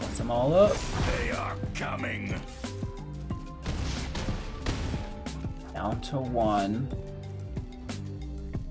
Set them all up. They are coming. Down to 1.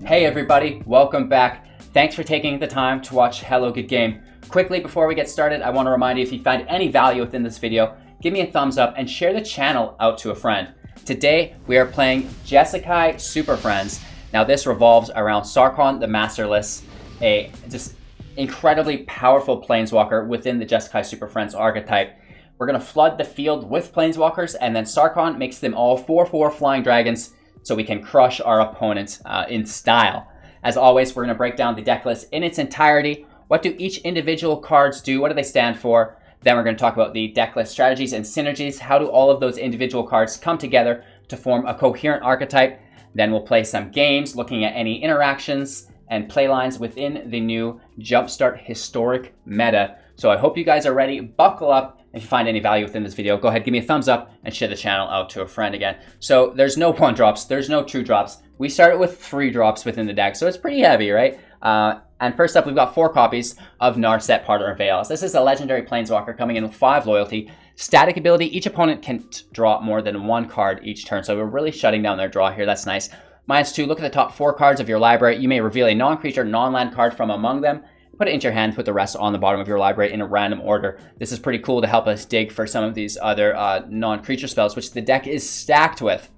Hey everybody, welcome back. Thanks for taking the time to watch Hello Good Game. Quickly before we get started, I want to remind you, if you find any value within this video, give me a thumbs up and share the channel out to a friend. Today we are playing Jeskai Super Friends. Now this revolves around Sarkhan the Masterless, a just incredibly powerful planeswalker within the Jeskai Super Friends archetype. We're going to flood the field with planeswalkers, and then Sarkhan makes them all 4/4 flying dragons so we can crush our opponents in style. As always, we're going to break down the deck list in its entirety. What do each individual cards do? What do they stand for? Then we're going to talk about the deck list strategies and synergies. How do all of those individual cards come together to form a coherent archetype? Then we'll play some games looking at any interactions and playlines within the new Jumpstart Historic meta. So I hope you guys are ready. Buckle up. If you find any value within this video, go ahead, give me a thumbs up and share the channel out to a friend again. So there's no 1-drops, there's no 2-drops. We started with 3 drops within the deck, so it's pretty heavy, right? And first up, we've got 4 copies of Narset, Partner of Veils. This is a legendary planeswalker coming in with 5 loyalty. Static ability, each opponent can draw more than 1 card each turn, so we're really shutting down their draw here. That's nice. -2, look at the top 4 cards of your library. You may reveal a non-creature, non-land card from among them. Put it into your hand, put the rest on the bottom of your library in a random order. This is pretty cool to help us dig for some of these other non-creature spells, which the deck is stacked with.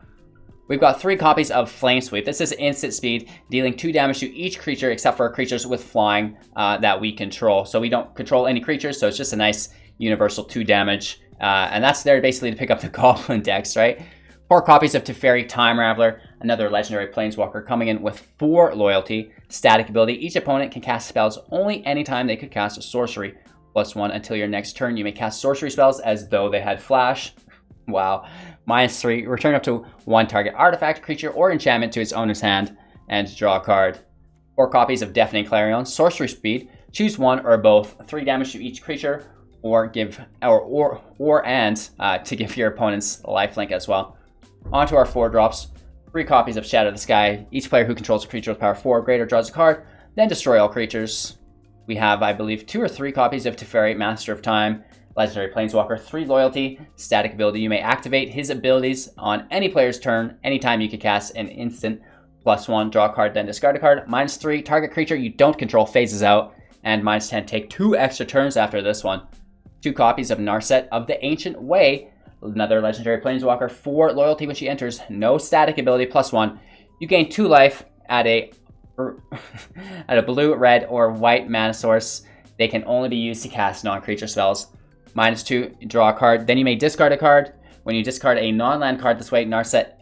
We've got 3 copies of Flame Sweep. This is instant speed, dealing 2 damage to each creature except for creatures with flying that we control. So we don't control any creatures, so it's just a nice universal 2 damage. And that's there basically to pick up the Goblin decks, right? 4 copies of Teferi, Time Raveler, another legendary planeswalker coming in with 4 loyalty. Static ability, each opponent can cast spells only anytime they could cast a sorcery. +1 until your next turn. You may cast sorcery spells as though they had flash. Wow. -3, return up to 1 target artifact, creature, or enchantment to its owner's hand and draw a card. 4 copies of Deafening Clarion, sorcery speed, choose 1 or both, 3 damage to each creature, or give to give your opponents lifelink as well. On to our 4-drops. 3 copies of Shadow the Sky. Each player who controls a creature with power 4 or greater draws a card, then destroy all creatures. We have, I believe, 2 or 3 copies of Teferi, Master of Time, legendary planeswalker, 3 loyalty, static ability. You may activate his abilities on any player's turn, anytime you can cast an instant. +1, draw a card, then discard a card. -3, target creature you don't control phases out, and -10, take 2 extra turns after this one. 2 copies of Narset of the Ancient Way, another legendary planeswalker, 4 loyalty when she enters, no static ability, +1. You gain 2 life at a blue, red, or white mana source. They can only be used to cast non-creature spells. -2, draw a card. Then you may discard a card. When you discard a non-land card this way, Narset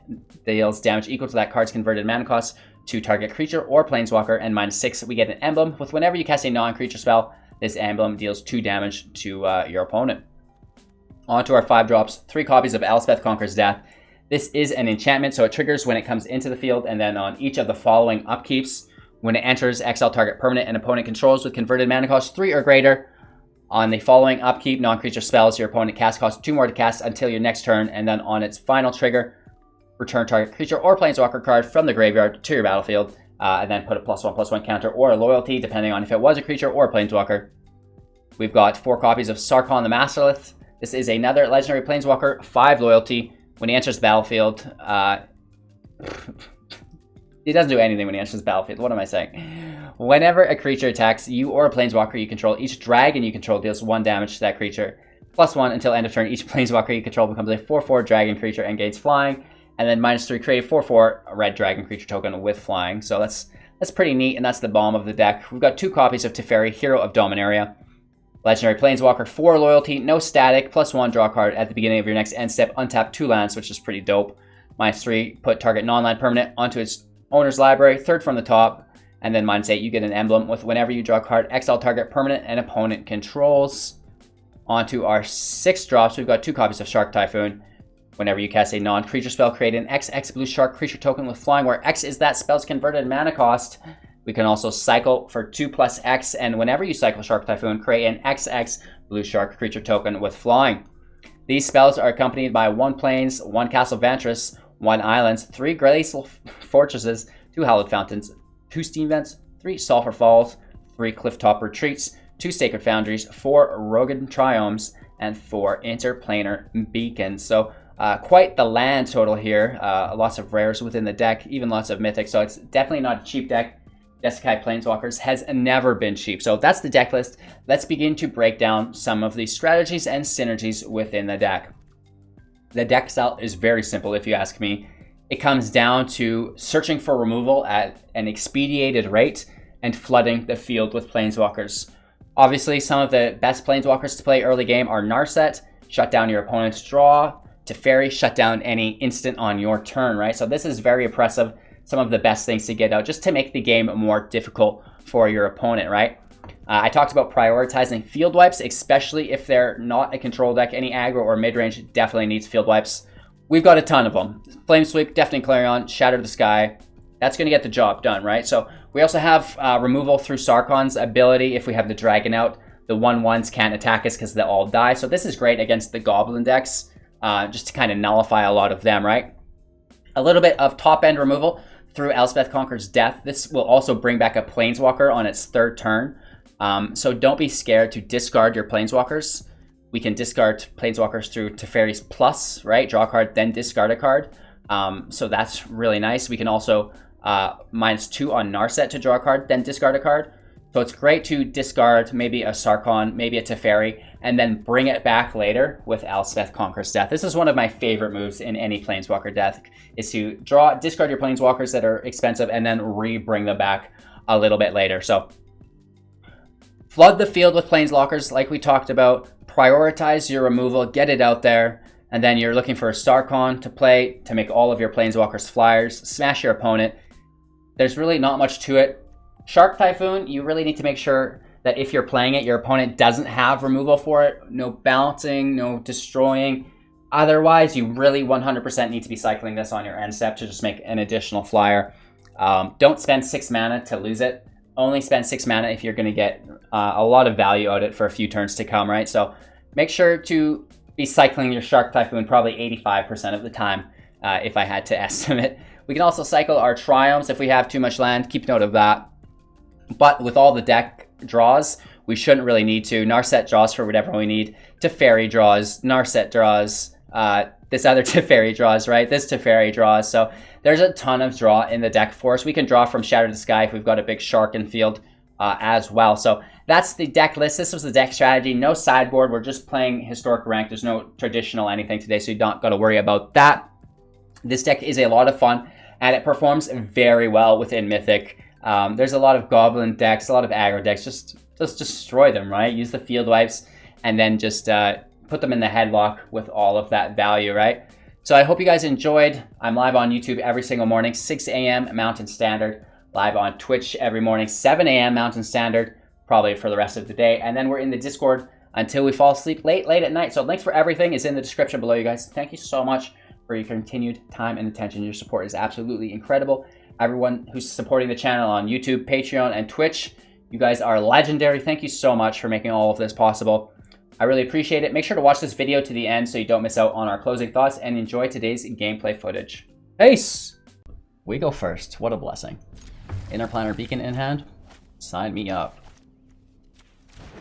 deals damage equal to that card's converted mana cost to target creature or planeswalker. And -6, we get an emblem. With whenever you cast a non-creature spell, this emblem deals 2 damage to your opponent. On to our 5-drops, 3 copies of Elspeth Conquers Death. This is an enchantment, so it triggers when it comes into the field, and then on each of the following upkeeps. When it enters, exile target permanent and opponent controls with converted mana cost 3 or greater. On the following upkeep, non-creature spells, your opponent cast costs 2 more to cast until your next turn, and then on its final trigger, return target creature or planeswalker card from the graveyard to your battlefield, and then put a +1/+1 counter or a loyalty, depending on if it was a creature or a planeswalker. We've got 4 copies of Sarkhan the Masterless. This is another legendary planeswalker, 5 loyalty. When he enters the battlefield, he doesn't do anything when he enters the battlefield. What am I saying? Whenever a creature attacks you or a planeswalker you control, each dragon you control deals 1 damage to that creature. +1 until end of turn. Each planeswalker you control becomes a 4/4 dragon creature and gains flying. And then -3, create a 4/4 red dragon creature token with flying. So that's pretty neat, and that's the bomb of the deck. We've got 2 copies of Teferi, Hero of Dominaria. Legendary planeswalker, 4 loyalty, no static, +1, draw a card at the beginning of your next end step, untap 2 lands, which is pretty dope. -3, put target non-land permanent onto its owner's library, 3rd from the top, and then -8, you get an emblem with whenever you draw a card, exile target permanent and opponent controls. On to our 6-drops, we've got 2 copies of Shark Typhoon. Whenever you cast a non-creature spell, create an XX blue shark creature token with flying, where X is that spell's converted mana cost. We can also cycle for 2+X, and whenever you cycle Shark Typhoon, create an XX blue shark creature token with flying. These spells are accompanied by 1 plains, 1 castle Vantress, 1 islands, 3 glacial fortresses, 2 hallowed fountains, 2 steam vents, 3 sulfur falls, 3 clifftop retreats, 2 Sacred Foundries, 4 Rogan Triomes, and 4 Interplanar Beacons. So quite the land total here. Lots of rares within the deck, even lots of mythics. So it's definitely not a cheap deck. Jeskai Planeswalkers has never been cheap. So that's the deck list. Let's begin to break down some of the strategies and synergies within the deck. The deck style is very simple if you ask me. It comes down to searching for removal at an expedited rate and flooding the field with Planeswalkers. Obviously, some of the best Planeswalkers to play early game are Narset, shut down your opponent's draw, Teferi, shut down any instant on your turn, right? So this is very oppressive. Some of the best things to get out just to make the game more difficult for your opponent, right? I talked about prioritizing field wipes, especially if they're not a control deck. Any aggro or mid-range definitely needs field wipes. We've got a ton of them. Flame Sweep, Deafening Clarion, Shatter the Sky. That's going to get the job done, right? So we also have removal through Sarkhan's ability. If we have the Dragon out, the 1/1s can't attack us because they'll all die. So this is great against the Goblin decks, just to kind of nullify a lot of them, right? A little bit of top-end removal through Elspeth Conqueror's Death. This will also bring back a Planeswalker on its 3rd turn. So don't be scared to discard your Planeswalkers. We can discard Planeswalkers through Teferi's Plus, right? Draw a card, then discard a card. So that's really nice. We can also -2 on Narset to draw a card, then discard a card. So it's great to discard maybe a Sarkhan, maybe a Teferi, and then bring it back later with Elspeth Conqueror's Death. This is one of my favorite moves in any Planeswalker deck, is to discard your Planeswalkers that are expensive and then re-bring them back a little bit later. So flood the field with Planeswalkers like we talked about. Prioritize your removal, get it out there, and then you're looking for a Sarkhan to play to make all of your Planeswalkers flyers, smash your opponent. There's really not much to it. Shark Typhoon, you really need to make sure that if you're playing it, your opponent doesn't have removal for it. No bouncing, no destroying. Otherwise, you really 100% need to be cycling this on your end step to just make an additional flyer. Don't spend 6 mana to lose it. Only spend 6 mana if you're going to get a lot of value out of it for a few turns to come, right? So make sure to be cycling your Shark Typhoon probably 85% of the time, if I had to estimate. We can also cycle our Triomes if we have too much land. Keep note of that. But with all the deck draws, we shouldn't really need to. Narset draws for whatever we need. Teferi draws. Narset draws. This other Teferi draws, right? This Teferi draws. So there's a ton of draw in the deck for us. We can draw from Shatter the Sky if we've got a big shark in field as well. So that's the deck list. This was the deck strategy. No sideboard. We're just playing Historic Rank. There's no traditional anything today, so you don't got to worry about that. This deck is a lot of fun, and it performs very well within Mythic. There's a lot of Goblin decks, a lot of aggro decks. Just destroy them, right? Use the field wipes, and then just put them in the headlock with all of that value, right? So I hope you guys enjoyed. I'm live on YouTube every single morning, 6 a.m. Mountain Standard. Live on Twitch every morning, 7 a.m. Mountain Standard, probably for the rest of the day. And then we're in the Discord until we fall asleep late at night. So links for everything is in the description below, you guys. Thank you so much for your continued time and attention. Your support is absolutely incredible. Everyone who's supporting the channel on YouTube, Patreon, and Twitch, you guys are legendary. Thank you so much for making all of this possible. I really appreciate it. Make sure to watch this video to the end so you don't miss out on our closing thoughts, and enjoy today's gameplay footage. Peace! We go first. What a blessing. Interplanar Beacon in hand. Sign me up.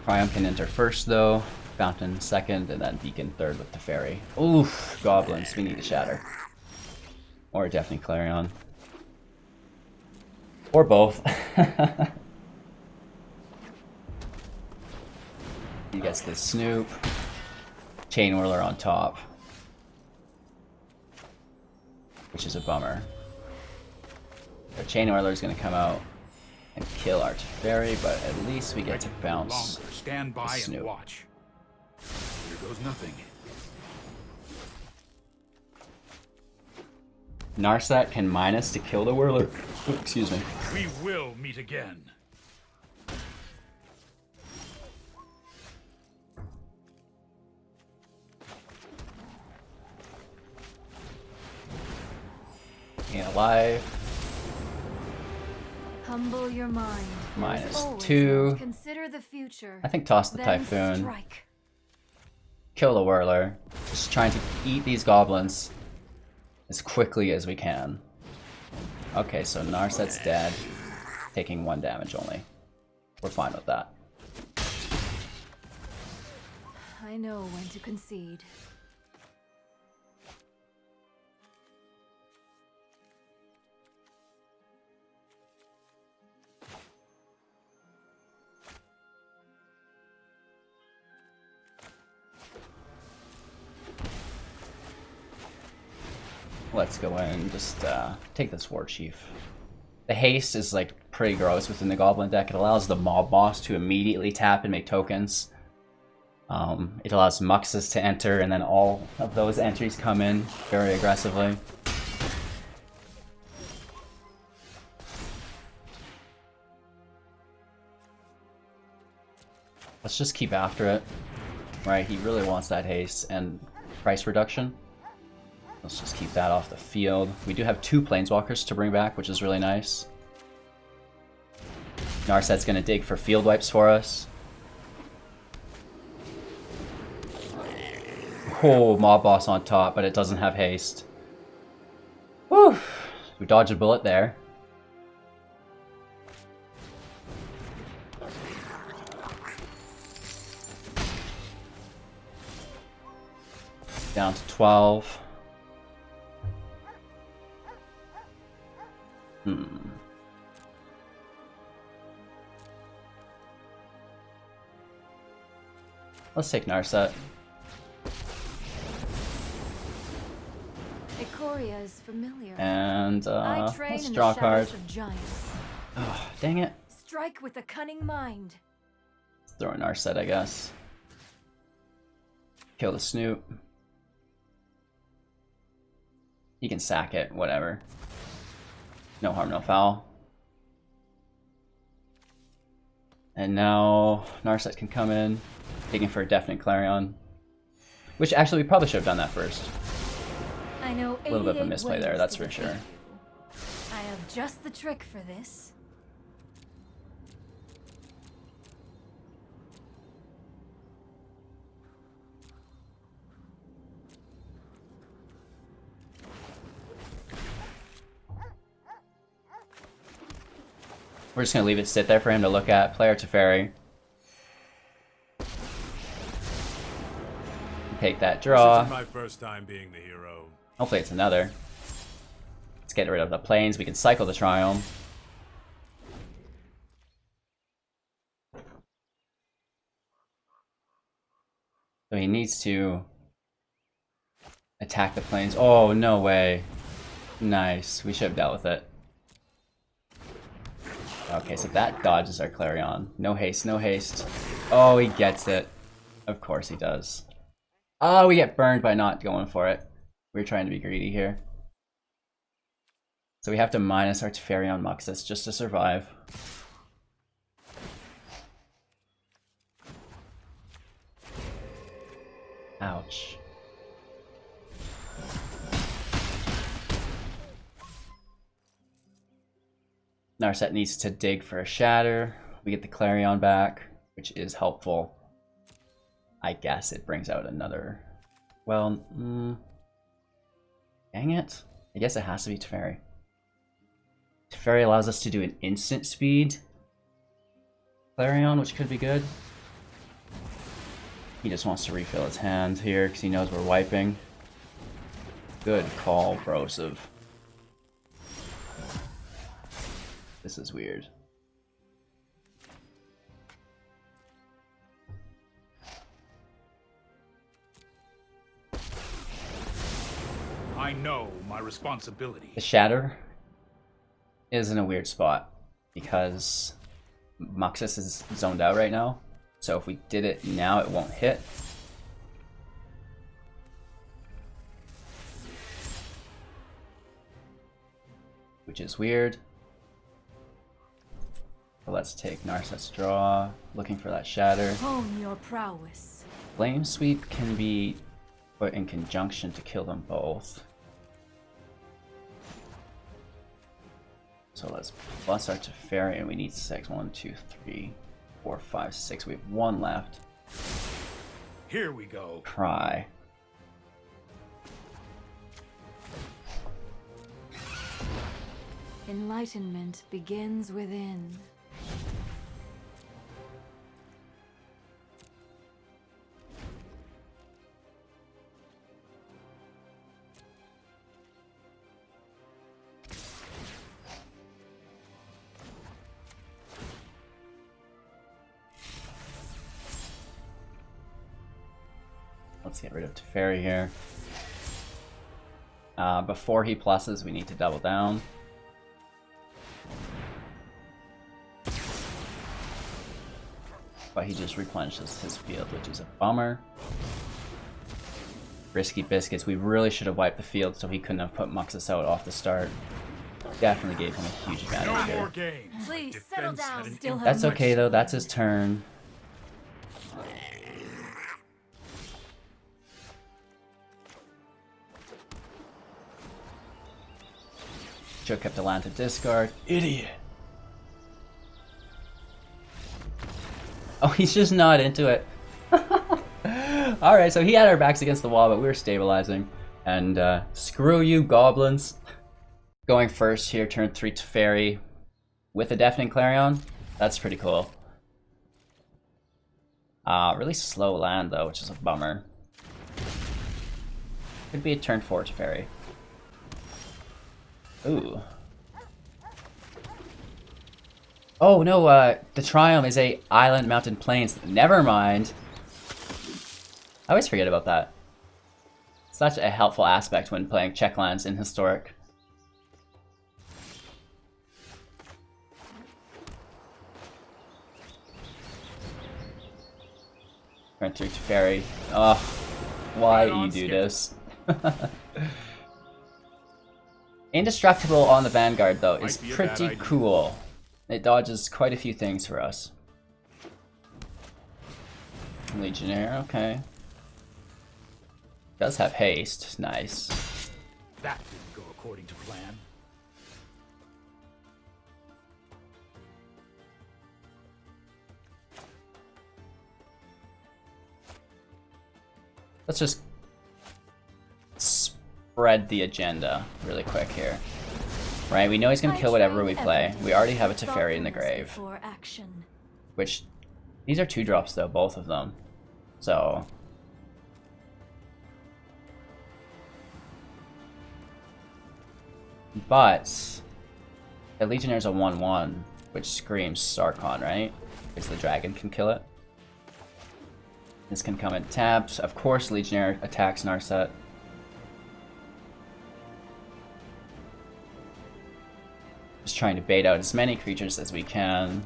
Triumph can enter first though. Fountain second, and then Beacon third with Teferi. Oof, Goblins. We need to shatter. Or Deafening Clarion. Or both. He gets the Snoop. Chain Whirler on top. Which is a bummer. The Chain Whirler is going to come out and kill our Teferi, but at least we get to bounce Stand by the Snoop. and watch. Here goes nothing. Narset can minus to kill the Whirler. Ooh, excuse me. We will meet again. Gain alive. Humble your mind. -2. Consider the future. I think toss the Then Typhoon. strike. Kill the Whirler. Just trying to eat these goblins as quickly as we can. Okay, so Narset's dead. Taking 1 damage only. We're fine with that. I know when to concede. Let's go in and just take this War Chief. The haste is like pretty gross within the Goblin deck. It allows the Mob Boss to immediately tap and make tokens. It allows Muxus to enter, and then all of those entries come in very aggressively. Let's just keep after it. Right, he really wants that haste and price reduction. Let's just keep that off the field. We do have 2 Planeswalkers to bring back, which is really nice. Narset's gonna dig for field wipes for us. Oh, Mob Boss on top, but it doesn't have haste. Whew! We dodged a bullet there. Down to 12. Let's take Narset. Ikoria is familiar. And I train let's in draw a the card. shadows of giants. Oh, dang it. Strike with a cunning mind. Throw a Narset, I guess. Kill the Snoot. You can sack it, whatever. No harm, no foul. And now Narset can come in, taking for a Definite Clarion. Which actually we probably should have done that first. I know A little bit of a 88 misplay there, ways that's to for sure. defeat you. I have just the trick for this. We're just going to leave it sit there for him to look at. Player Teferi. Take that draw. This isn't my first time being the hero. Hopefully it's another. Let's get rid of the planes. We can cycle the Triome. So he needs to attack the planes. Oh, no way. Nice. We should have dealt with it. Okay, so that dodges our Clarion. No haste, no haste. Oh, he gets it. Of course he does. Oh, we get burned by not going for it. We're trying to be greedy here. So we have to minus our Teferi on Muxus just to survive. Ouch. Narset needs to dig for a shatter. We get the Clarion back, which is helpful. I guess it brings out another... Well, dang it. I guess it has to be Teferi. Teferi allows us to do an instant speed Clarion, which could be good. He just wants to refill his hand here because he knows we're wiping. Good call, Brosive. This is weird. I know my responsibility. The Shatter is in a weird spot because Muxus is zoned out right now. So if we did it now, it won't hit. Which is weird. But let's take Narset's draw, looking for that Shatter. Hone your prowess. Flame Sweep can be put in conjunction to kill them both. So let's plus our Teferi, and we need 6. 1, 2, 3, 4, 5, 6. We have 1 left. Here we go. Cry. Enlightenment begins within. Let's get rid of Teferi here. Before he pluses, we need to double down. But he just replenishes his field, which is a bummer. Risky biscuits. We really should have wiped the field so he couldn't have put Muxus out off the start. Definitely gave him a huge advantage No more here. games. Please settle down. Still have That's much okay to though, learn. that's his turn. Joe kept a land to discard. Idiot. Oh, he's just not into it. Alright, so he had our backs against the wall, but we were stabilizing. And screw you, goblins. Going first here, turn 3 Teferi with a Deafening Clarion. That's pretty cool. Really slow land though, which is a bummer. Could be a turn 4 Teferi. Ooh. Oh no, the Triumph is a Island Mountain Plains. Never mind. I always forget about that. Such a helpful aspect when playing check lands in Historic. Turn 3 Teferi. Oh, why you do this? Indestructible on the Vanguard though is pretty cool. It dodges quite a few things for us. Legionnaire, okay. Does have haste, nice. That didn't go according to plan. Let's just spread the agenda really quick here. Right, we know he's gonna kill whatever we play. We already have a Teferi in the grave. Which, these are 2-drops though, both of them. So... But... the Legionnaire's a 1-1, which screams Sarkhan, right? Because the dragon can kill it. This can come in taps. Of course Legionnaire attacks Narset. Just trying to bait out as many creatures as we can.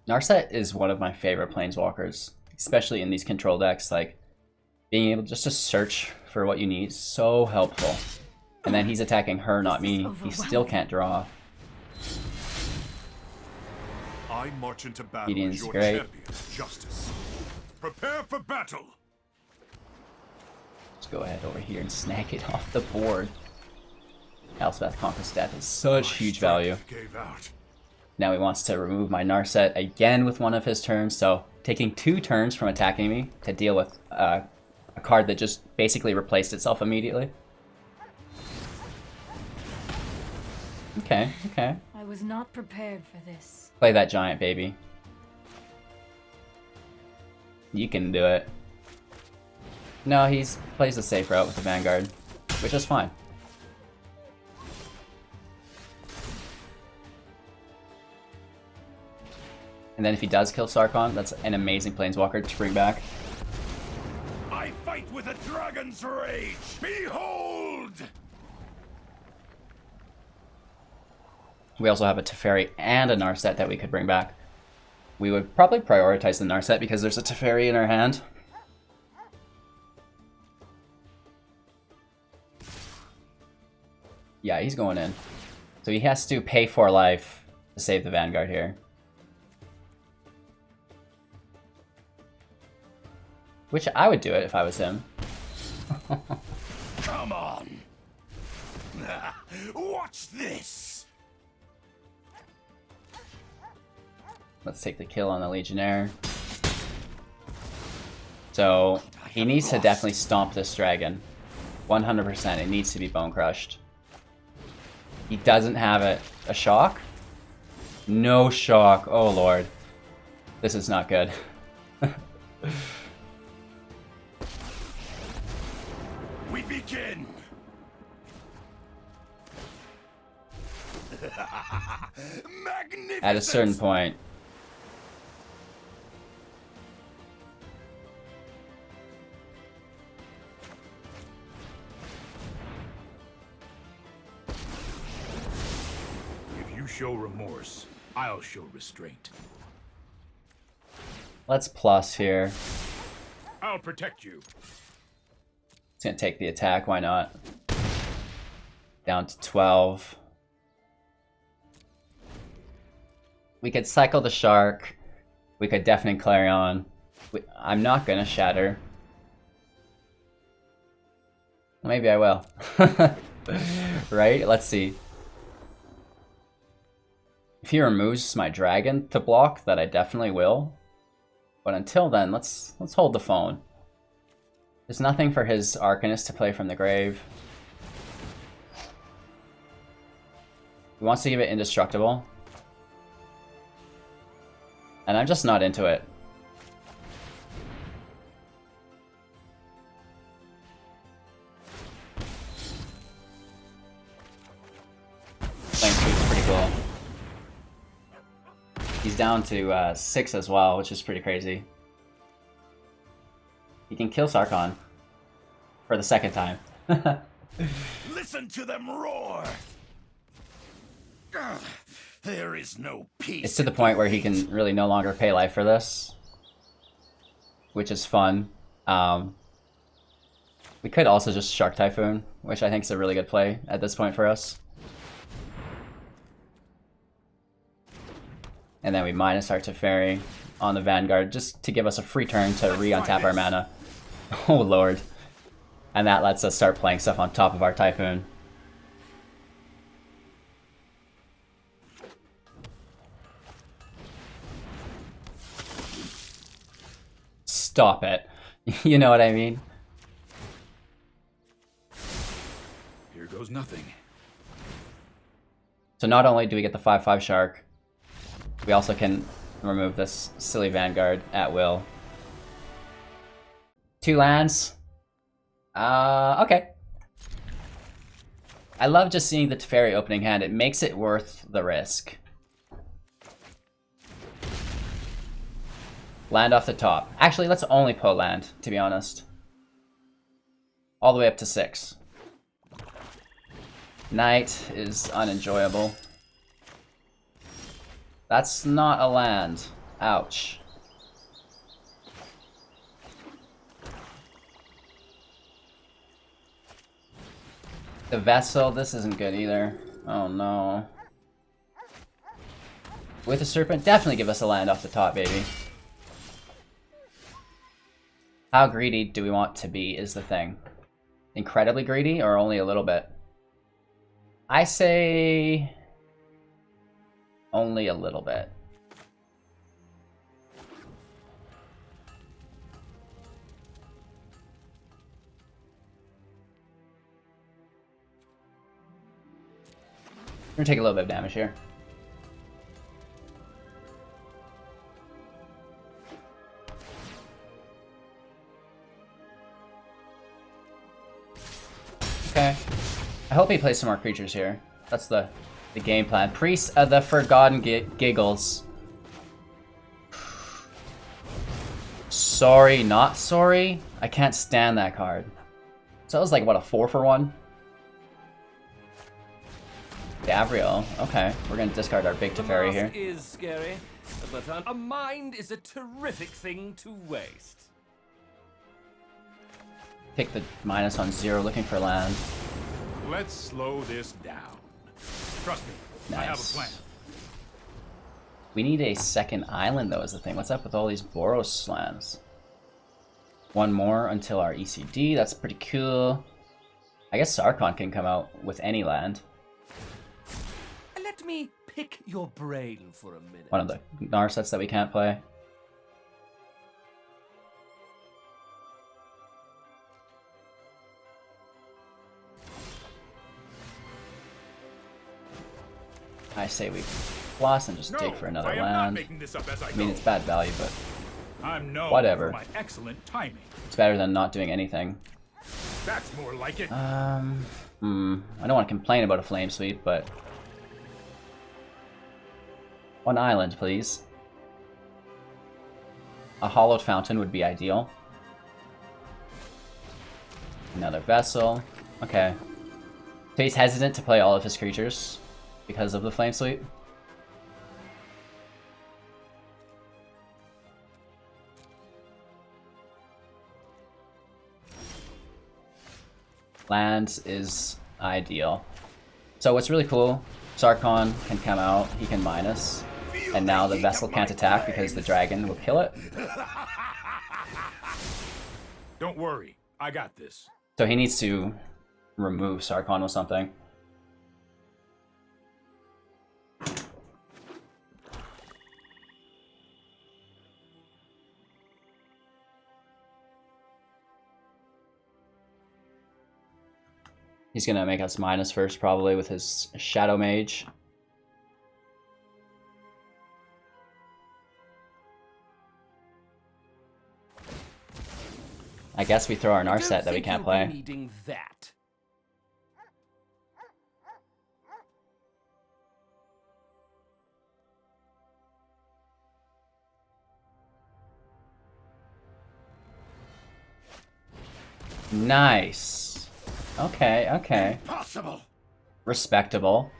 Narset is one of my favorite Planeswalkers, especially in these control decks. Like, being able just to search for what you need is so helpful. And then he's attacking her, not me. He still can't draw. I march into battle Gideon's as your great. champion, Justice. Prepare for battle. Let's go ahead over here and snag it off the board. Elspeth Conquest Death is such huge value. Gave out. Now he wants to remove my Narset again with one of his turns, so taking 2 turns from attacking me to deal with a card that just basically replaced itself immediately. Okay, okay. I was not prepared for this. Play that giant, baby. You can do it. No, he's plays the safe route with the Vanguard, which is fine. And then if he does kill Sarkhan, that's an amazing Planeswalker to bring back. I fight with a dragon's rage. Behold! We also have a Teferi and a Narset that we could bring back. We would probably prioritize the Narset because there's a Teferi in our hand. Yeah, he's going in. So he has to pay for life to save the Vanguard here. Which I would do it if I was him. Come on! Watch this! Let's take the kill on the Legionnaire. So he needs to definitely stomp this dragon. 100%. It needs to be bone crushed. He doesn't have a shock? No shock. Oh lord. This is not good. We begin! Magnificent! At a certain point. If you show remorse, I'll show restraint. Let's plus here. I'll protect you. It's gonna take the attack, why not? Down to 12. We could cycle the shark. We could definitely Clarion. I'm not gonna shatter. Maybe I will. Right? Let's see. If he removes my dragon to block, that I definitely will. But until then, let's hold the phone. There's nothing for his Arcanist to play from the grave. He wants to give it indestructible. And I'm just not into it. Playing 2 is pretty cool. He's down to 6 as well, which is pretty crazy. He can kill Sarkhan. For the second time. Listen to them roar! Ugh, there is no peace. It's to the point where he can really no longer pay life for this. Which is fun. We could also just Shark Typhoon, which I think is a really good play at this point for us. And then we minus our Teferi on the Vanguard just to give us a free turn to re-untap our mana. Oh lord. And that lets us start playing stuff on top of our Typhoon. Stop it. You know what I mean? Here goes nothing. So not only do we get the 5/5 Shark, we also can remove this silly Vanguard at will. 2 lands. Okay. I love just seeing the Teferi opening hand. It makes it worth the risk. Land off the top. Actually, let's only pull land, to be honest. All the way up to 6. Night is unenjoyable. That's not a land. Ouch. The Vessel, this isn't good either. Oh no. With the Serpent, definitely give us a land off the top, baby. How greedy do we want to be is the thing. Incredibly greedy or only a little bit? I say only a little bit. We're gonna take a little bit of damage here. Okay. I hope he plays some more creatures here. That's the game plan. Priest of the Forgotten Giggles. Sorry, not sorry? I can't stand that card. So that was like, what, a 4-for-1? Gabriel. Okay, we're gonna discard our big Teferi here. The mask is scary, but a mind is a terrific thing to waste. Pick the minus on 0, looking for land. Let's slow this down. Trust me, Nice. I have a plan. We need a second island, though, is the thing. What's up with all these Boros lands? 1 more until our ECD. That's pretty cool. I guess Sarkhan can come out with any land. Let me pick your brain for a minute. One of the Gnar sets that we can't play. I say we floss and just dig for another I am not land. making this up as I I mean, go. it's bad value, but I'm known whatever. for my excellent timing. it's better than not doing anything. That's more like it. I don't want to complain about a flame sweep, but One island, please. A hollowed fountain would be ideal. Another vessel. Okay. So he's hesitant to play all of his creatures because of the flame sweep. Land is ideal. So what's really cool, Sarkhan can come out, he can minus, and now the vessel can't attack because the dragon will kill it. Don't worry, I got this. So he needs to remove Sarkhan with something. He's gonna make us minus first, probably, with his Shadow Mage. I guess we throw our Narset that we can't play. Needing that. Nice. Okay, okay. Impossible. Respectable.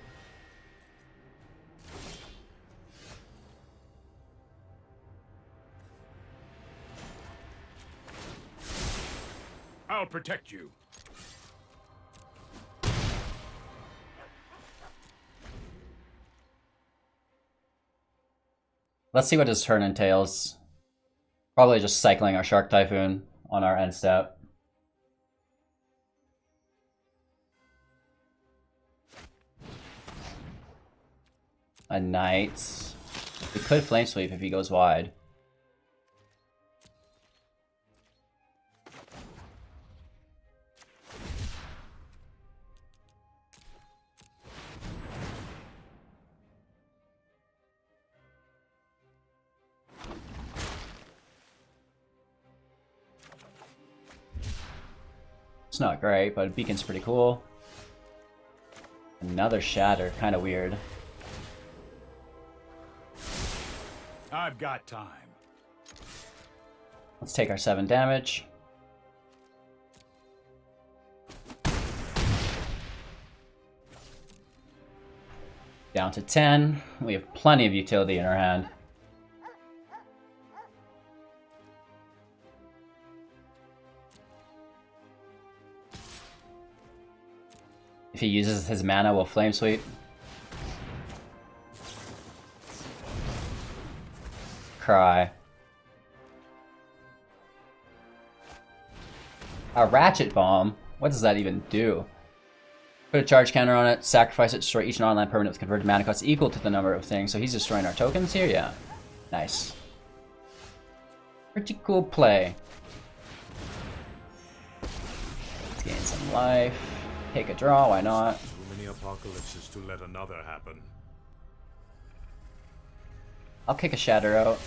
I'll protect you. Let's see what his turn entails. Probably just cycling our Shark Typhoon on our end step. A Knight. We could Flame Sweep if he goes wide. It's not great, but Beacon's pretty cool. Another Shatter, kind of weird. I've got time. Let's take our 7 damage. Down to 10. We have plenty of utility in our hand. If he uses his mana, we'll Flame Sweep. Cry. A Ratchet Bomb? What does that even do? Put a charge counter on it, sacrifice it, destroy each non-land permanent with converted mana cost equal to the number of things. So he's destroying our tokens here? Yeah. Nice. Pretty cool play. Let's gain some life. Take a draw, why not? Too many apocalypses to let another happen. I'll kick a Shatter out.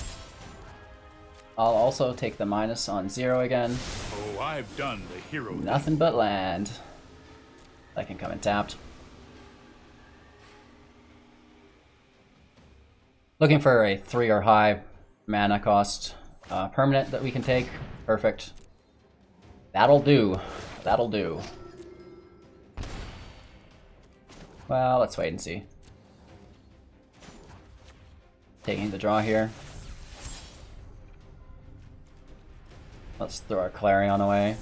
I'll also take the minus on 0 again. Oh, I've done the hero. Nothing but land. That can come in tapped. Looking for a 3 or high mana cost permanent that we can take. Perfect. That'll do. That'll do. Well, let's wait and see. Taking the draw here. Let's throw our Clarion away.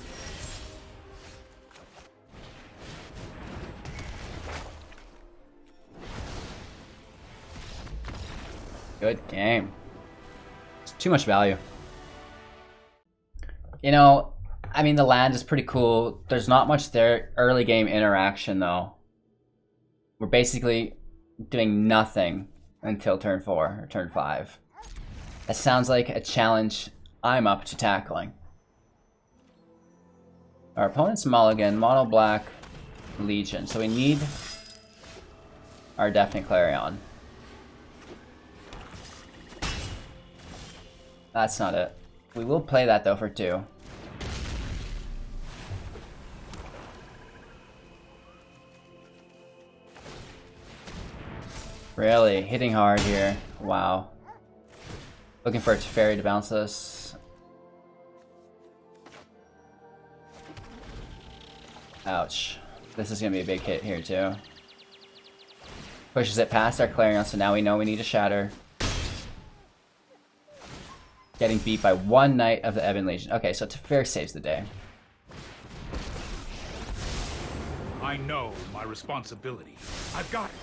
Good game. It's too much value. You know, I mean, the land is pretty cool. There's not much there early game interaction, though. We're basically doing nothing until turn 4 or turn 5. That sounds like a challenge I'm up to tackling. Our opponent's Mulligan, Mono Black, Legion. So we need our Deafening Clarion. That's not it. We will play that though for 2. Really hitting hard here. Wow. Looking for a Teferi to bounce this. Ouch. This is gonna be a big hit here too. Pushes it past our Clarion, so now we know we need a Shatter. Getting beat by one Knight of the Ebon Legion. Okay, so Teferi saves the day. I know my responsibility. I've got it.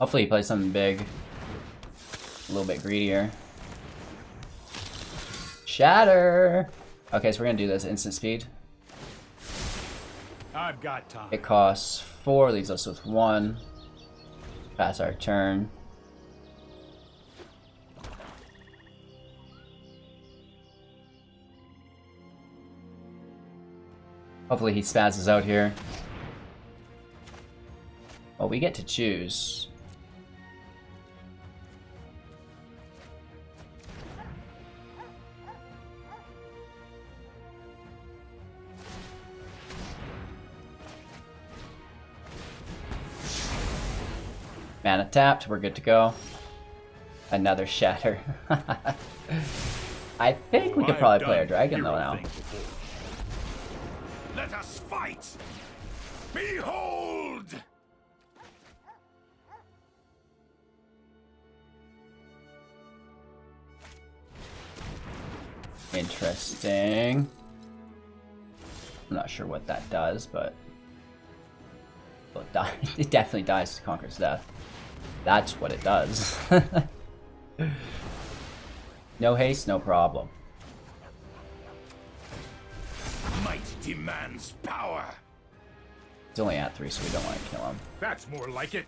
Hopefully he plays something big. A little bit greedier. Shatter! Okay, so we're gonna do this instant speed. I've got time. It costs 4, leaves us with 1. Pass our turn. Hopefully he spazzes out here. Well, we get to choose. Mana tapped, we're good to go. Another Shatter. I think we could probably play our dragon though now. Let us fight! Behold! Interesting. I'm not sure what that does, but it definitely dies to Conqueror's Death. That's what it does. No haste, no problem. Might demands power. He's only at 3, so we don't want to kill him. That's more like it.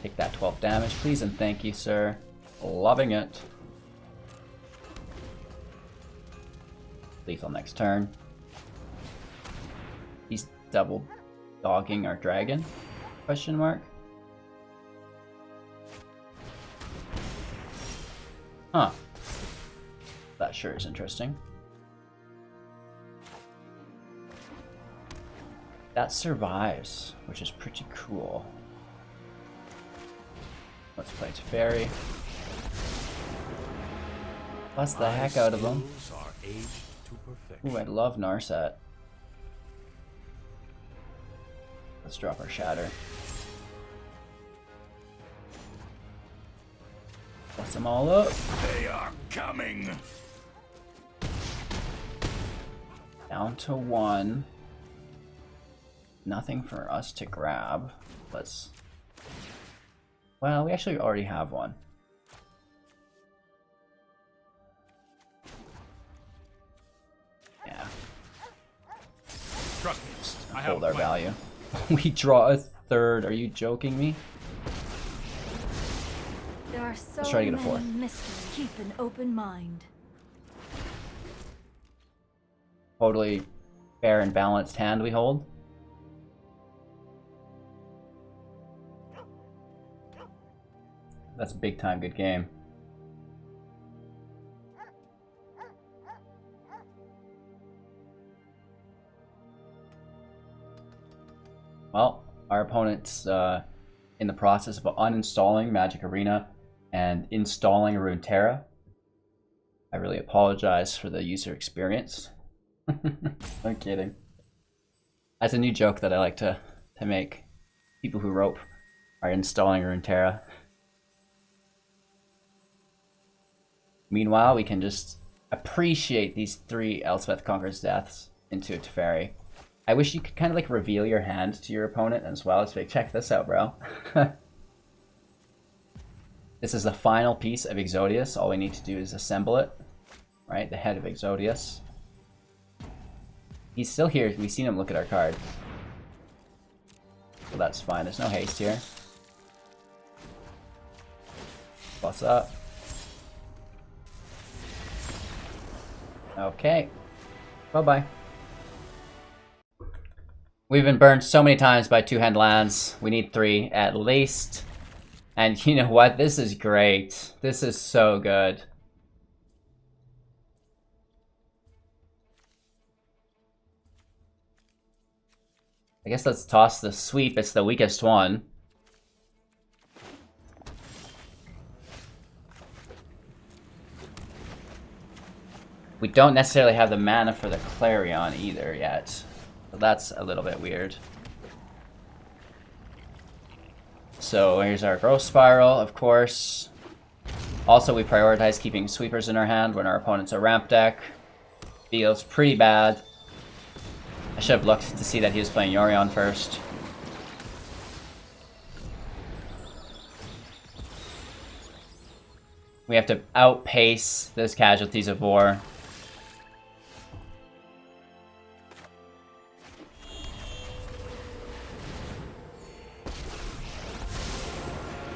Take that 12 damage, please, and thank you, sir. Loving it. Lethal next turn. He's double dogging our dragon? Question mark. Huh. That sure is interesting. That survives, which is pretty cool. Let's play Teferi. Bust the heck out of them. Ooh, I love Narset. Let's drop our Shatter. Bust them all up. They are coming. Down to 1. Nothing for us to grab. Let's... Well, we actually already have one. Yeah. Trust me. I have Hold a our plan. value. We draw a 3rd. Are you joking me? There are so try to get a many 4th. mysteries. Keep an open mind. Totally fair and balanced hand we hold. That's a big time good game. Well, our opponent's in the process of uninstalling Magic Arena and installing Runeterra. I really apologize for the user experience. I'm kidding. That's a new joke that I like to make. People who rope are installing Runeterra. Meanwhile, we can just appreciate these 3 Elspeth Conqueror's Deaths into a Teferi. I wish you could kind of like reveal your hand to your opponent as well. It's like, check this out, bro. This is the final piece of Exodius. All we need to do is assemble it. Right, the head of Exodius. He's still here. We've seen him look at our card. So that's fine. There's no haste here. What's up? Okay. Bye-bye. We've been burned so many times by 2-hand lands. We need 3 at least. And you know what? This is great. This is so good. I guess let's toss the sweep. It's the weakest one. We don't necessarily have the mana for the Clarion either yet. So that's a little bit weird. So here's our Growth Spiral, of course. Also, we prioritize keeping sweepers in our hand when our opponent's a ramp deck. Feels pretty bad. I should have looked to see that he was playing Yorion first. We have to outpace those Casualties of War.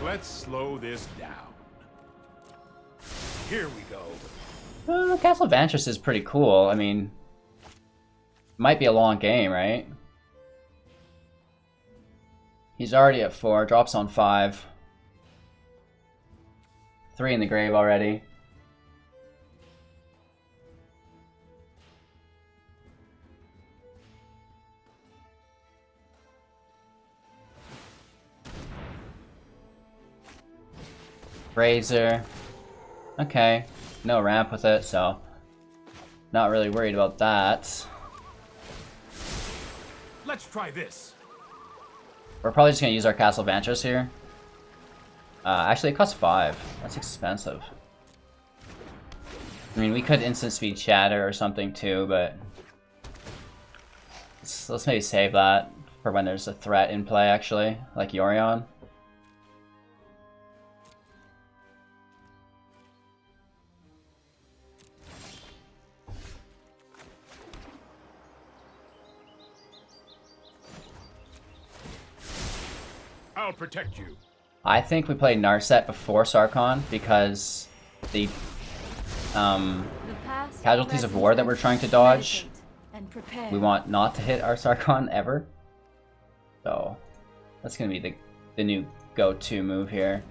Let's slow this down. Here we go. Castle Vantress is pretty cool. I mean, might be a long game, right? He's already at 4, drops on 5. 3 in the grave already. Razor. Okay, no ramp with it, so not really worried about that. Let's try this. We're probably just gonna use our Castle Vantress here. Actually, it costs 5. That's expensive. I mean, we could instant speed Shatter or something too, but let's maybe save that for when there's a threat in play, actually, like Yorion. I'll protect you. I think we played Narset before Sarkhan because the Casualties of War that we're trying to dodge, we want not to hit our Sarkhan ever. So that's going to be the new go-to move here.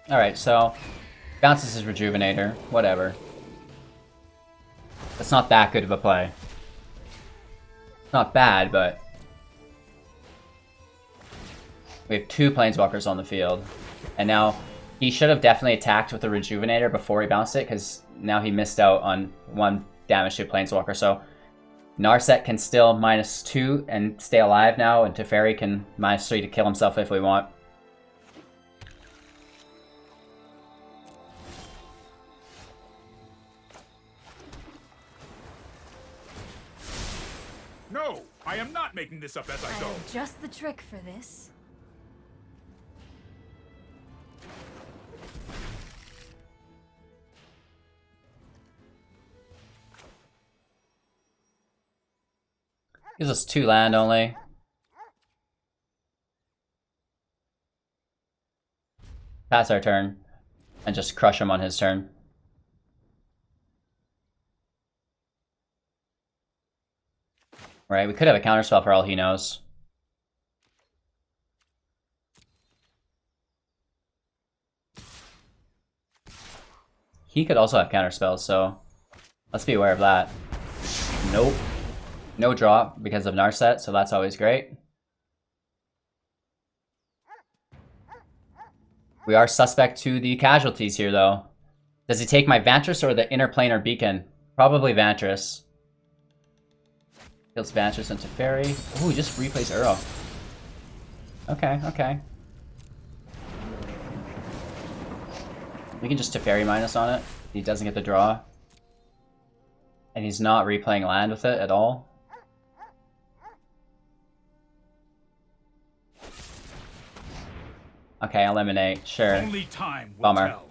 Alright, so bounces his Rejuvenator, whatever. That's not that good of a play. Not bad, but we have 2 Planeswalkers on the field. And now he should have definitely attacked with the Rejuvenator before he bounced it, because now he missed out on 1 damage to Planeswalker. So Narset can still -2 and stay alive now, and Teferi can -3 to kill himself if we want. No, I am not making this up as I go. Just the trick for this. Gives us 2 land only. Pass our turn and just crush him on his turn. Right, we could have a counterspell for all he knows. He could also have counterspells, so let's be aware of that. Nope. No draw because of Narset, so that's always great. We are suspect to the casualties here, though. Does he take my Vantress or the Interplanar Beacon? Probably Vantress. Kills Vantress into Teferi. Ooh, just replays Uro. Okay, okay. We can just Teferi minus on it. He doesn't get the draw. And he's not replaying land with it at all. Okay, eliminate. Sure. Only time will Bummer. tell.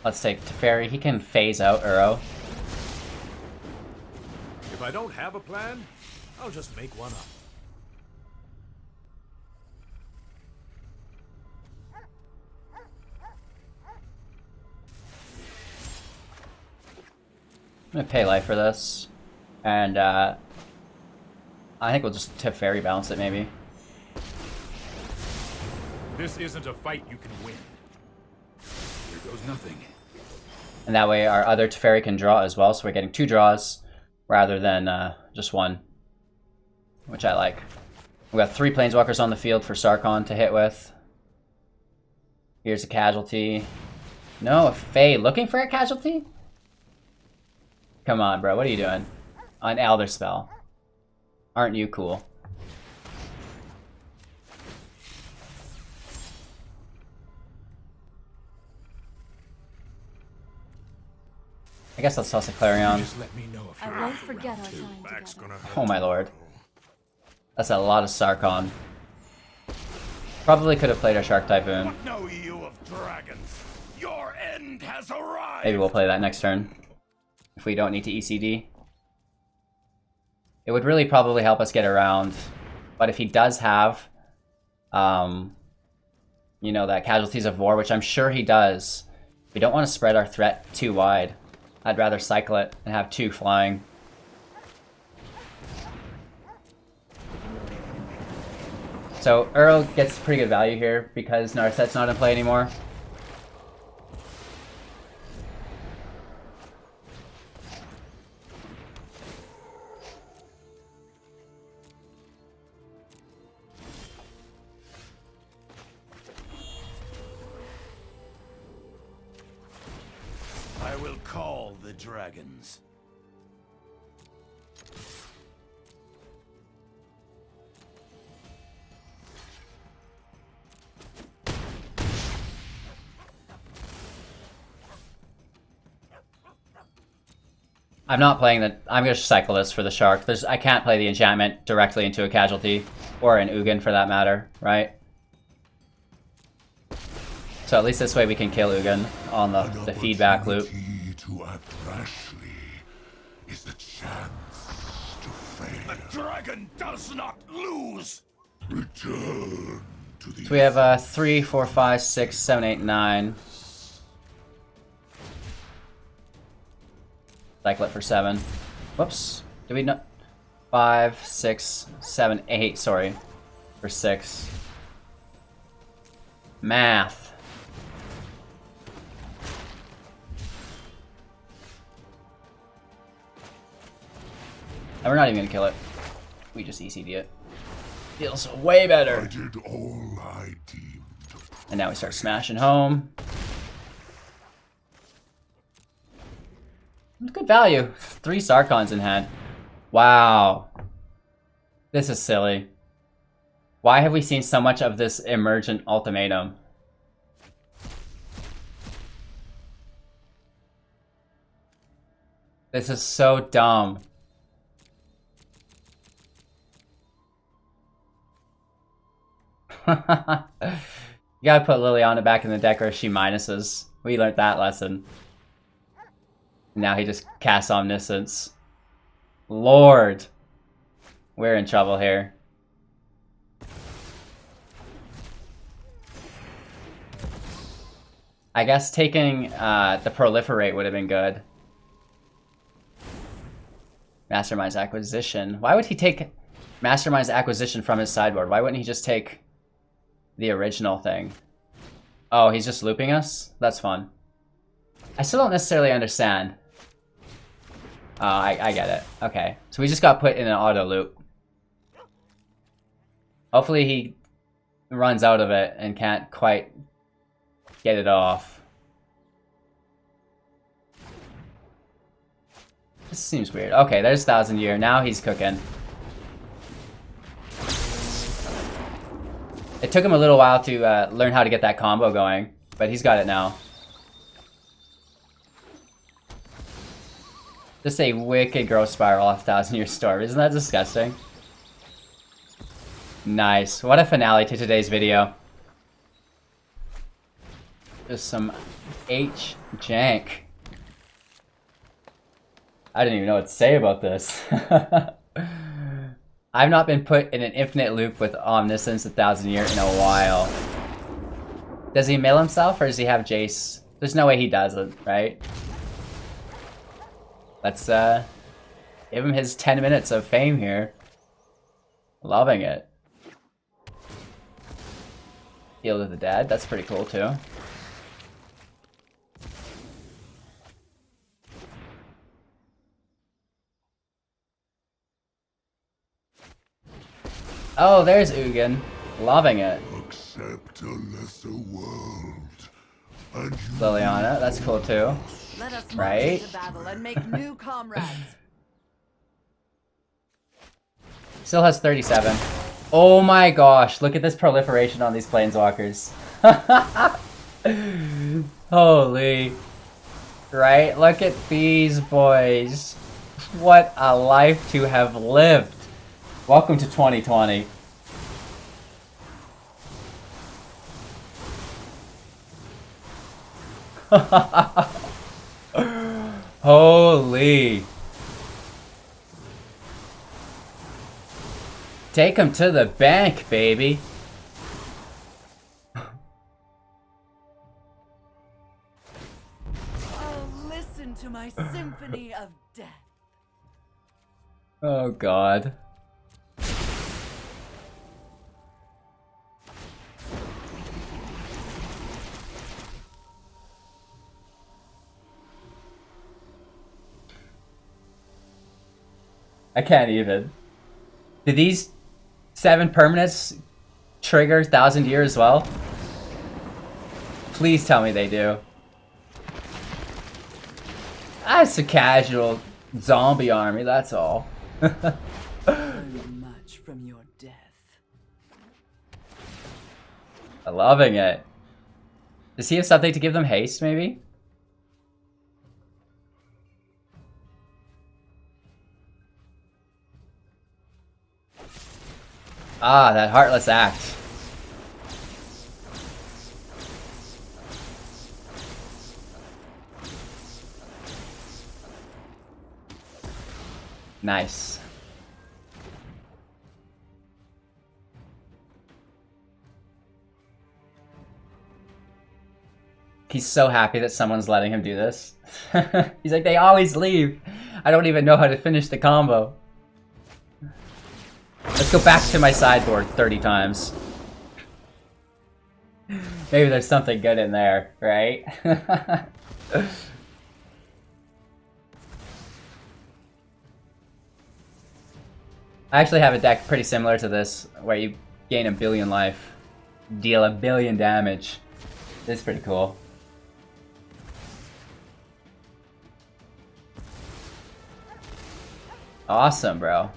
Let's take Teferi. He can phase out Uro. If I don't have a plan, I'll just make one up. I'm gonna pay life for this, and I think we'll just Teferi balance it maybe. This isn't a fight you can win. Here goes nothing. And that way our other Teferi can draw as well, so we're getting 2 draws rather than just 1, which I like. We got 3 Planeswalkers on the field for Sarkhan to hit with. Here's a casualty. No, a Fae. Looking for a casualty? Come on, bro. What are you doing? An Elder Spell. Aren't you cool? I guess let's toss a Clarion. Just let me know if I you're won't up for forget round our two. time Back's together. gonna hurt. Oh my lord. That's a lot of Sarkhan. Probably could have played our Shark Typhoon. What know you of dragons? Your end has arrived. Maybe we'll play that next turn. If we don't need to ECD. It would really probably help us get around. But if he does have, you know, that Casualties of War, which I'm sure he does, we don't want to spread our threat too wide. I'd rather cycle it and have 2 flying. So Uro gets pretty good value here because Narset's not in play anymore. I will call the dragons. I'm not playing the... I'm going to cycle this for the Shark. I can't play the enchantment directly into a casualty. Or an Ugin for that matter, right? So at least this way we can kill Ugin on the feedback loop. To act rashly is the chance to fail. The dragon does not lose. Return to the... So we have 3, 4, 5, 6, 7, 8, 9. Cycle it for 7. Whoops. Did we not? 5, 6, 7, 8, sorry. For 6. Math. And we're not even gonna kill it. We just ECD it. Feels way better. I did all I deemed. And now we start smashing home. Good value. 3 Sarkhans in hand. Wow. This is silly. Why have we seen so much of this emergent ultimatum? This is so dumb. You gotta put Liliana back in the deck or she minuses. We learned that lesson. Now he just casts Omniscience. Lord. We're in trouble here. I guess taking the Proliferate would have been good. Mastermind's Acquisition. Why would he take Mastermind's Acquisition from his sideboard? Why wouldn't he just take the original thing? Oh, he's just looping us? That's fun. I still don't necessarily understand. I get it. Okay. So we just got put in an auto loop. Hopefully he runs out of it and can't quite get it off. This seems weird. Okay, there's 1000 Year. Now he's cooking. It took him a little while to learn how to get that combo going, but he's got it now. Just a wicked growth spiral off 1000 Year Storm. Isn't that disgusting? Nice. What a finale to today's video. Just some H jank. I didn't even know what to say about this. I've not been put in an infinite loop with Omniscience 1,000 Year in a while. Does he mill himself or does he have Jace? There's no way he doesn't, right? Let's give him his 10 minutes of fame here. Loving it. Heal to the Dead, that's pretty cool too. Oh, there's Ugin. Loving it. Accept a lesser world. And you Liliana, that's cool too. Let us march Right? into battle and make new comrades. Still has 37. Oh my gosh, look at this proliferation on these Planeswalkers. Holy. Right? Look at these boys. What a life to have lived. Welcome to 2020. Holy. Take him to the bank, baby. Oh, listen to my symphony of death. Oh god. I can't even. Did these 7 permanents trigger 1,000 Year as well? Please tell me they do. That's a casual zombie army, that's all. Learn much from your death. I'm loving it. Does he have something to give them haste, maybe? Ah, that Heartless Act. Nice. He's so happy that someone's letting him do this. He's like, they always leave. I don't even know how to finish the combo. Let's go back to my sideboard 30 times. Maybe there's something good in there, right? I actually have a deck pretty similar to this, where you gain 1 billion life, deal 1 billion damage. This is pretty cool. Awesome, bro.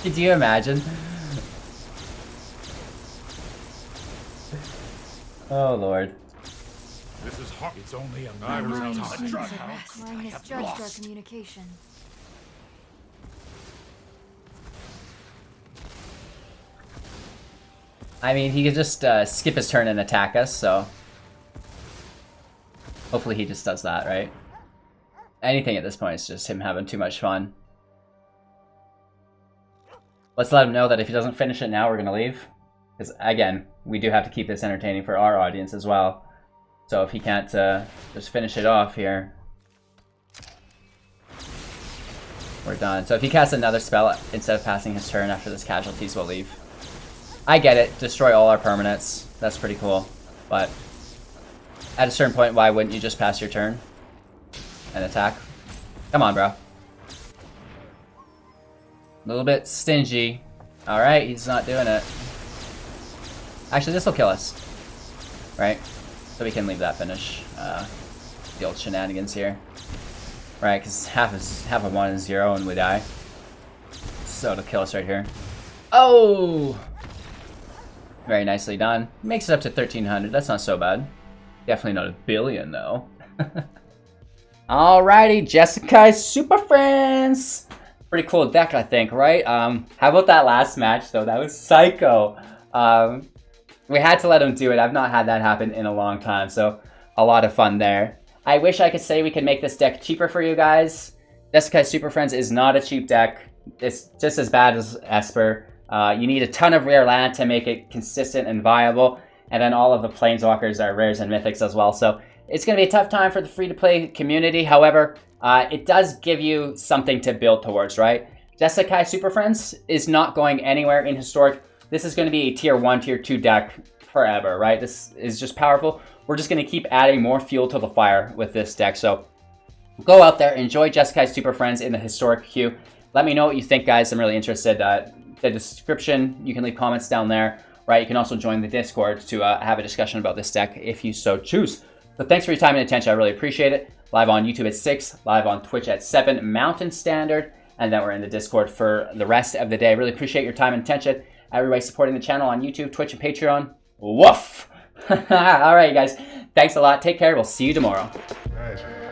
Could you imagine? Oh lord. This is hot. It's only a My matter mind of time. needs to rest. I misjudged our communication. I mean, he could just skip his turn and attack us, so... Hopefully he just does that, right? Anything at this point is just him having too much fun. Let's let him know that if he doesn't finish it now, we're gonna leave. Because, again, we do have to keep this entertaining for our audience as well. So if he can't just finish it off here, we're done. So if he casts another spell instead of passing his turn after this casualties, we'll leave. I get it. Destroy all our permanents. That's pretty cool. But at a certain point, why wouldn't you just pass your turn and attack? Come on, bro. A little bit stingy. Alright, he's not doing it. Actually, this will kill us. Right? So we can leave that finish. The old shenanigans here. Right, because half of 1 is 0 and we die. So it'll kill us right here. Oh! Very nicely done. Makes it up to 1,300. That's not so bad. Definitely not 1 billion, though. Alrighty, Jeskai Super Friends! Pretty cool deck, I think, right? How about that last match, though? That was psycho. We had to let him do it. I've not had that happen in a long time, so a lot of fun there. I wish I could say we could make this deck cheaper for you guys. Jeskai Super Friends is not a cheap deck. It's just as bad as Esper. You need a ton of rare land to make it consistent and viable. And then all of the Planeswalkers are rares and mythics as well. So it's going to be a tough time for the free-to-play community. However, it does give you something to build towards, right? Jeskai Super Friends is not going anywhere in Historic. This is going to be a tier 1, tier 2 deck forever, right? This is just powerful. We're just going to keep adding more fuel to the fire with this deck. So go out there, enjoy Jeskai Super Friends in the Historic queue. Let me know what you think, guys. I'm really interested. The description, you can leave comments down there, right? You can also join the Discord to have a discussion about this deck if you so choose. So thanks for your time and attention. I really appreciate it. Live on YouTube at 6, live on Twitch at 7 Mountain Standard, and then we're in the Discord for the rest of the day. Really appreciate your time and attention. Everybody supporting the channel on YouTube, Twitch, and Patreon. Woof! All right, guys. Thanks a lot. Take care. We'll see you tomorrow. Right.